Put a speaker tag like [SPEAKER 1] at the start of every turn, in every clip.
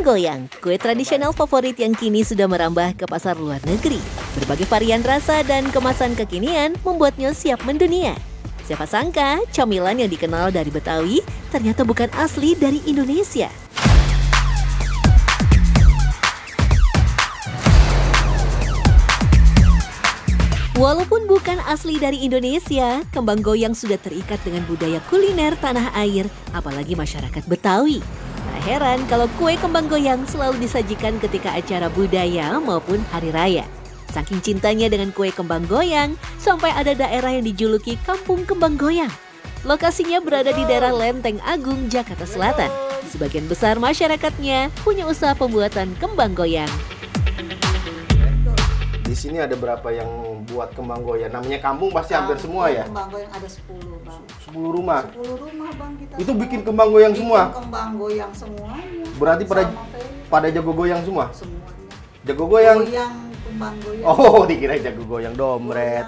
[SPEAKER 1] Goyang, kue tradisional favorit yang kini sudah merambah ke pasar luar negeri. Berbagai varian rasa dan kemasan kekinian membuatnya siap mendunia. Siapa sangka, camilan yang dikenal dari Betawi ternyata bukan asli dari Indonesia. Walaupun bukan asli dari Indonesia, kembang goyang sudah terikat dengan budaya kuliner tanah air, apalagi masyarakat Betawi. Tak heran kalau kue kembang goyang selalu disajikan ketika acara budaya maupun hari raya. Saking cintanya dengan kue kembang goyang, sampai ada daerah yang dijuluki Kampung Kembang Goyang. Lokasinya berada di daerah Lenteng Agung, Jakarta Selatan. Sebagian besar masyarakatnya punya usaha pembuatan kembang goyang.
[SPEAKER 2] Di sini ada berapa yang buat kembang goyang? Namanya kampung pasti hampir semua ya?
[SPEAKER 3] Kembang goyang ada 10, Bang.
[SPEAKER 2] 10 rumah?
[SPEAKER 3] 10 rumah, Bang. Kita
[SPEAKER 2] itu bikin kembang goyang semua?
[SPEAKER 3] Kembang goyang semuanya.
[SPEAKER 2] Berarti pada jago goyang semua?
[SPEAKER 3] Semuanya.
[SPEAKER 2] Jago goyang?
[SPEAKER 3] Goyang, kembang goyang.
[SPEAKER 2] Oh, dikira jago goyang domret.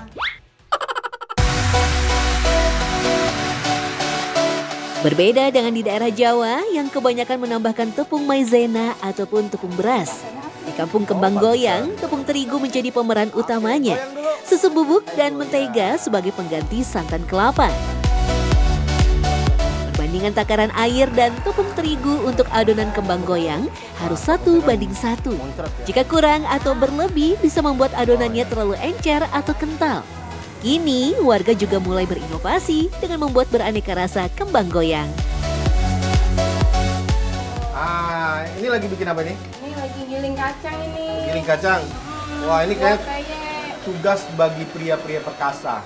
[SPEAKER 1] Berbeda dengan di daerah Jawa yang kebanyakan menambahkan tepung maizena ataupun tepung beras. Di Kampung Kembang Goyang, tepung terigu menjadi pemeran utamanya. Susu bubuk dan mentega sebagai pengganti santan kelapa. Perbandingan takaran air dan tepung terigu untuk adonan kembang goyang harus 1:1. Jika kurang atau berlebih bisa membuat adonannya terlalu encer atau kental. Kini warga juga mulai berinovasi dengan membuat beraneka rasa kembang goyang.
[SPEAKER 2] Ini lagi bikin apa nih?
[SPEAKER 4] Ini lagi giling kacang ini.
[SPEAKER 2] Giling kacang? Wah, ini kayak
[SPEAKER 4] kayak
[SPEAKER 2] tugas bagi pria-pria perkasa.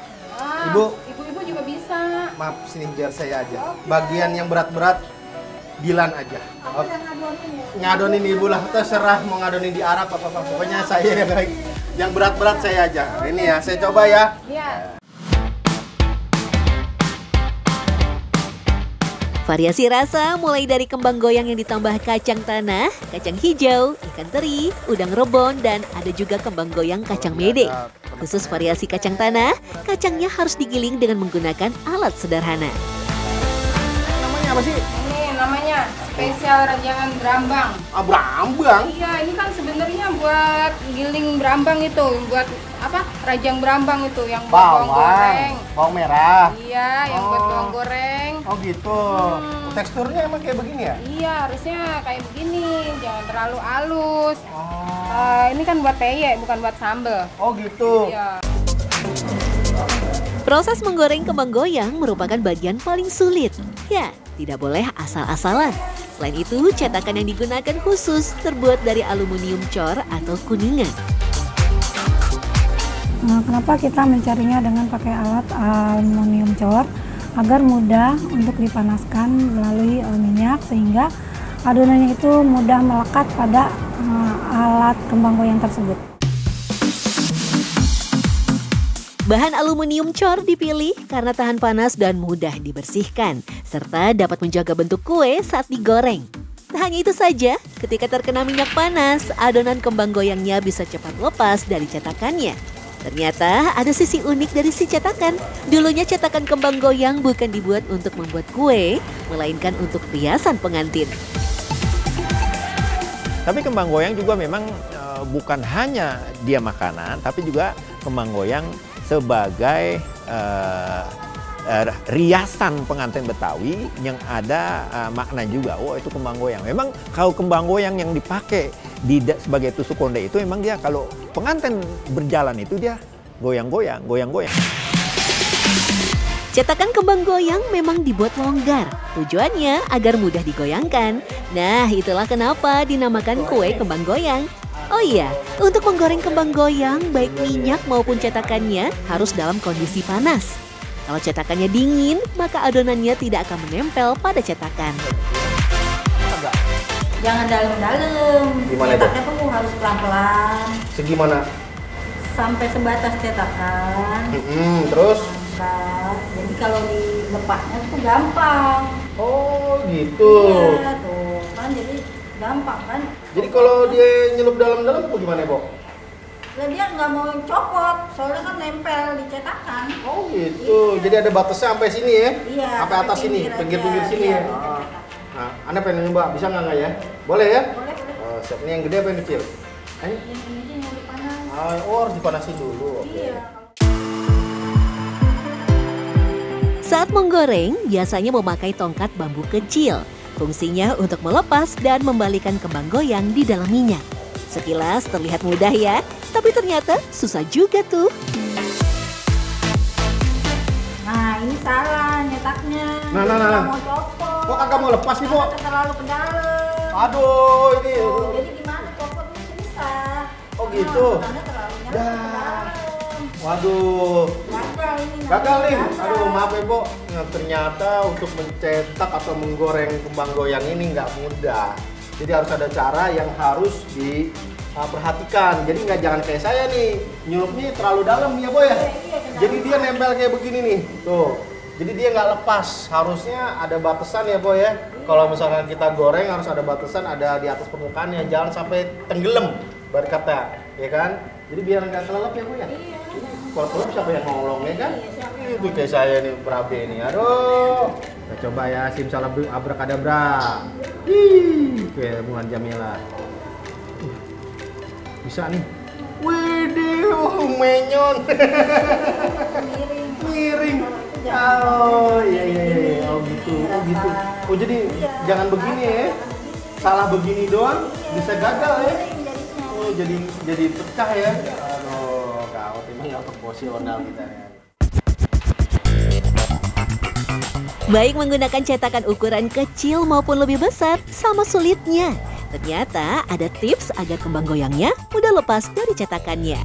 [SPEAKER 4] Ibu-ibu juga bisa.
[SPEAKER 2] Maaf, sini biar saya aja. Bagian yang berat-berat, Dilan aja. Ngadonin ibu lah, terserah mau ngadonin di Arab apa-apa. Pokoknya saya yang berat-berat saya aja. Ini ya, saya coba ya.
[SPEAKER 4] Iya.
[SPEAKER 1] Variasi rasa mulai dari kembang goyang yang ditambah kacang tanah, kacang hijau, ikan teri, udang rebon, dan ada juga kembang goyang kacang mede. Khusus variasi kacang tanah, kacangnya harus digiling dengan menggunakan alat sederhana.
[SPEAKER 2] Namanya apa sih?
[SPEAKER 4] Ini namanya spesial rajangan berambang.
[SPEAKER 2] Berambang?
[SPEAKER 4] Iya, ini kan sebenarnya buat giling berambang itu, buat apa? Rajang berambang itu yang buat bawang goreng.
[SPEAKER 2] Bawang merah.
[SPEAKER 4] Iya, yang buat bawang goreng.
[SPEAKER 2] Oh gitu. Teksturnya emang kayak begini ya?
[SPEAKER 4] Iya, harusnya kayak begini, jangan terlalu halus.
[SPEAKER 2] Oh.
[SPEAKER 4] Ini kan buat peye, bukan buat sambal.
[SPEAKER 2] Oh gitu.
[SPEAKER 4] Iya.
[SPEAKER 1] Proses menggoreng kembang goyang merupakan bagian paling sulit. Ya, tidak boleh asal-asalan. Selain itu, cetakan yang digunakan khusus terbuat dari aluminium cor atau kuningan.
[SPEAKER 5] Kenapa kita mencarinya dengan pakai alat aluminium cor? Agar mudah untuk dipanaskan melalui minyak sehingga adonannya itu mudah melekat pada alat kembang goyang tersebut.
[SPEAKER 1] Bahan aluminium cor dipilih karena tahan panas dan mudah dibersihkan, serta dapat menjaga bentuk kue saat digoreng. Tak hanya itu saja, ketika terkena minyak panas, adonan kembang goyangnya bisa cepat lepas dari cetakannya. Ternyata ada sisi unik dari si cetakan. Dulunya cetakan kembang goyang bukan dibuat untuk membuat kue, melainkan untuk riasan pengantin.
[SPEAKER 6] Tapi kembang goyang juga memang bukan hanya dia makanan, tapi juga kembang goyang sebagai riasan pengantin Betawi yang ada makna juga. Oh, itu kembang goyang. Memang kalau kembang goyang yang dipakai sebagai tusuk konde itu memang dia kalau pengantin berjalan itu dia goyang-goyang, goyang-goyang.
[SPEAKER 1] Cetakan kembang goyang memang dibuat longgar. Tujuannya agar mudah digoyangkan. Nah, itulah kenapa dinamakan kue kembang goyang. Oh iya, untuk menggoreng kembang goyang, baik minyak maupun cetakannya harus dalam kondisi panas. Kalau cetakannya dingin, maka adonannya tidak akan menempel pada cetakan.
[SPEAKER 3] Jangan dalam-dalam.
[SPEAKER 2] Gimana itu?
[SPEAKER 3] Cetaknya tuh harus pelan-pelan.
[SPEAKER 2] Segimana?
[SPEAKER 3] Sampai sebatas cetakan.
[SPEAKER 2] Terus?
[SPEAKER 3] Angkat. Jadi kalau dilepasnya tuh gampang.
[SPEAKER 2] Oh gitu.
[SPEAKER 3] Iya tuh, kan jadi gampang kan.
[SPEAKER 2] Jadi kalau dia nyelup dalam-dalam apa gimana, Bo?
[SPEAKER 3] Lah dia nggak mau copot, soalnya kan nempel di cetakan.
[SPEAKER 2] Oh gitu.
[SPEAKER 3] Iya.
[SPEAKER 2] Jadi ada batasnya sampai sini ya?
[SPEAKER 3] Iya.
[SPEAKER 2] Sampai atas sini,
[SPEAKER 3] pinggir
[SPEAKER 2] pinggir-pinggir
[SPEAKER 3] aja.
[SPEAKER 2] sini
[SPEAKER 3] Iya,
[SPEAKER 2] ya?
[SPEAKER 3] di cetakan.
[SPEAKER 2] Nah, Anda pengen nyoba, bisa nggak ya? Boleh ya?
[SPEAKER 3] Boleh.
[SPEAKER 2] resep. Ini yang gede apa yang kecil?
[SPEAKER 3] Yang ini yang dipanas.
[SPEAKER 2] Oh, harus dipanasin dulu. Oke.
[SPEAKER 3] Iya.
[SPEAKER 1] Saat menggoreng, biasanya memakai tongkat bambu kecil. Fungsinya untuk melepas dan membalikan kembang goyang di dalam minyak. Sekilas terlihat mudah ya, tapi ternyata susah juga tuh.
[SPEAKER 3] Nah, ini salah nyetaknya.
[SPEAKER 2] Nah.
[SPEAKER 3] Nggak mau copot.
[SPEAKER 2] Kok kagak mau lepas nih, Bu?
[SPEAKER 3] Karena terlalu ke dalam.
[SPEAKER 2] Aduh, ini.
[SPEAKER 3] Jadi gimana copotnya susah.
[SPEAKER 2] Oh gitu.
[SPEAKER 3] Karena terlalu nyampe ke
[SPEAKER 2] Dah.
[SPEAKER 3] dalam.
[SPEAKER 2] Waduh.
[SPEAKER 3] Gagal ini.
[SPEAKER 2] Gagal nih.
[SPEAKER 3] Gagal.
[SPEAKER 2] Aduh, maaf ya, Bu. Nah, ternyata untuk mencetak atau menggoreng kembang goyang ini nggak mudah. Jadi harus ada cara yang harus diperhatikan. Jadi jangan kayak saya nih, nyurupnya terlalu dalam ya, Bu ya. Jadi dia nempel kayak begini nih. Tuh. Jadi dia nggak lepas. Harusnya ada batasan ya, Bu ya. Kalau misalkan kita goreng harus ada batasan, ada di atas permukaannya. Jangan sampai tenggelam, berkata, ya kan? Jadi biar nggak kelelep ya, Bu ya. Kalau kelelep siapa yang nolong ya kan? Itu kayak saya nih, berabe nih. Aduh. Kita coba ya, simsalabim abrakadabra. Kayak Mulan Jamila. Bisa nih. Widih, menyon. Miring. Oh iya. Oh gitu. Oh jadi jangan begini ya. Salah begini doang bisa gagal ya. Oh jadi pecah ya. Aduh, kawat emang nggak proporsional kita ya.
[SPEAKER 1] Baik menggunakan cetakan ukuran kecil maupun lebih besar, sama sulitnya. Ternyata ada tips agar kembang goyangnya mudah lepas dari cetakannya.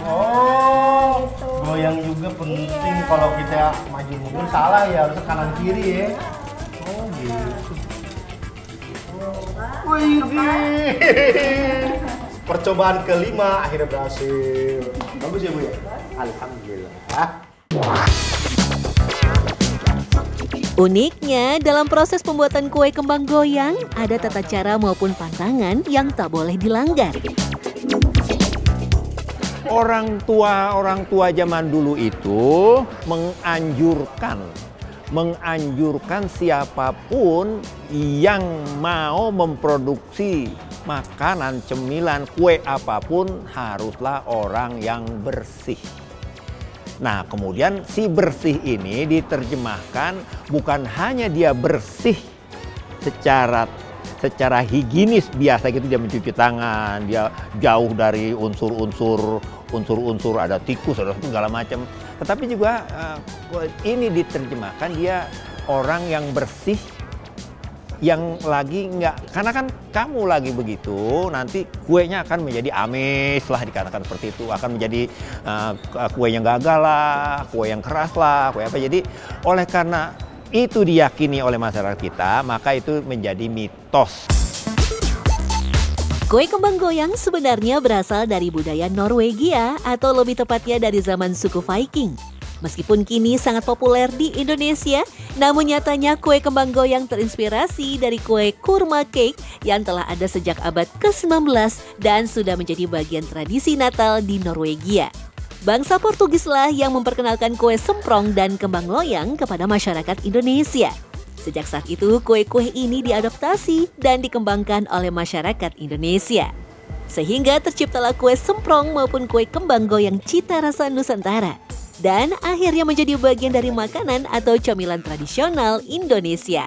[SPEAKER 2] Oh, goyang juga penting kalau kita maju mundur salah ya, harus kanan kiri ya. Oh gitu. Wih, percobaan kelima akhirnya berhasil. Bagus ya, Bu ya? Alhamdulillah.
[SPEAKER 1] Uniknya, dalam proses pembuatan kue kembang goyang, ada tata cara maupun pantangan yang tak boleh dilanggar.
[SPEAKER 6] Orang tua zaman dulu itu menganjurkan siapapun yang mau memproduksi makanan, cemilan, kue apapun haruslah orang yang bersih. Nah, kemudian si bersih ini diterjemahkan bukan hanya dia bersih secara higienis biasa gitu, dia mencuci tangan, dia jauh dari unsur-unsur ada tikus, ada segala macam. Tetapi juga ini diterjemahkan dia orang yang bersih, yang lagi nggak, karena kan kamu lagi begitu, nanti kuenya akan menjadi amis lah, dikatakan seperti itu, akan menjadi kue yang gagal lah, kue yang keras lah, kue apa. Jadi oleh karena itu diyakini oleh masyarakat kita, maka itu menjadi mitos.
[SPEAKER 1] Kue kembang goyang sebenarnya berasal dari budaya Norwegia atau lebih tepatnya dari zaman suku Viking. Meskipun kini sangat populer di Indonesia, namun nyatanya kue kembang goyang terinspirasi dari kue kurma cake yang telah ada sejak abad ke-19 dan sudah menjadi bagian tradisi Natal di Norwegia. Bangsa Portugislah yang memperkenalkan kue semprong dan kembang loyang kepada masyarakat Indonesia. Sejak saat itu, kue-kue ini diadaptasi dan dikembangkan oleh masyarakat Indonesia. Sehingga terciptalah kue semprong maupun kue kembang goyang cita rasa Nusantara. Dan akhirnya menjadi bagian dari makanan atau camilan tradisional Indonesia.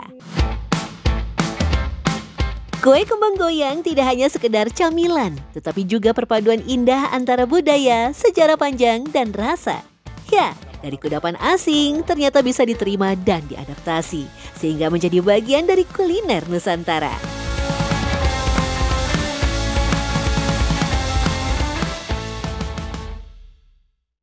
[SPEAKER 1] Kue kembang goyang tidak hanya sekedar camilan, tetapi juga perpaduan indah antara budaya, sejarah panjang, dan rasa. Ya, dari kudapan asing ternyata bisa diterima dan diadaptasi, sehingga menjadi bagian dari kuliner Nusantara.